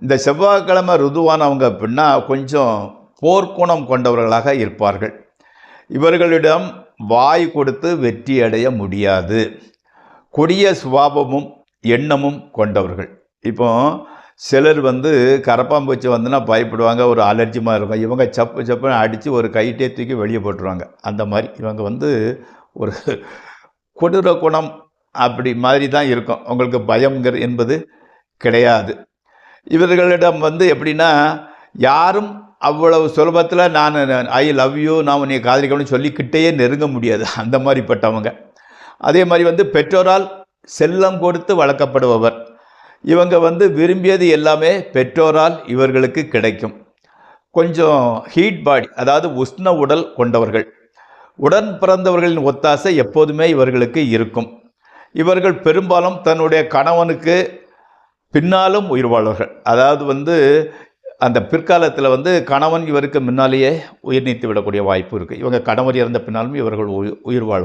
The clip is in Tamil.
இந்த செவ்வாய்க்கிழமை ருதுவானவங்க அப்படின்னா கொஞ்சம் போர்க்குணம் கொண்டவர்களாக இருப்பார்கள். இவர்களிடம் வாய் கொடுத்து வெற்றி அடைய முடியாது. கொடிய சுபாவமும் எண்ணமும் கொண்டவர்கள். இப்போ சிலர் கரப்பாம்பூச்சி வந்துன்னா பயப்படுவாங்க, ஒரு அலர்ஜி மாதிரி இருக்கும். இவங்க சப்பு சப்புன்னு அடித்து ஒரு கைட்டே தூக்கி வெளியே போட்டுருவாங்க. அந்த மாதிரி இவங்க ஒரு கொடூர குணம் அப்படி மாதிரி தான் இருக்கும். உங்களுக்கு பயம்ங்கிற என்பது கிடையாது. இவர்களிடம் எப்படின்னா, யாரும் அவ்வளவு சுலபத்தில் நான் ஐ லவ் யூ, நான் உன்னை காதலிக்கணும்னு சொல்லிக்கிட்டே நெருங்க முடியாது. அந்த மாதிரிப்பட்டவங்க. அதே மாதிரி பெற்றோரால் செல்லம் கொடுத்து வளர்க்கப்படுபவர். இவங்க விரும்பியது எல்லாமே பெற்றோரால் இவர்களுக்கு கிடைக்கும். கொஞ்சம் ஹீட் பாடி, அதாவது உஷ்ண உடல் கொண்டவர்கள். உடன் பிறந்தவர்களின் ஒத்தாசை எப்போதுமே இவர்களுக்கு இருக்கும். இவர்கள் பெரும்பாலும் தன்னுடைய கணவனுக்கு பின்னாலும் உயிர் வாழ்வர்கள். அதாவது அந்த பிற்காலத்தில் கணவன் இவருக்கு முன்னாலேயே உயிர் நீத்து விடக்கூடிய வாய்ப்பு இருக்குது. இவங்க கணவர் இறந்த பின்னாலும் இவர்கள் உயிர் வாழ்வார்கள்.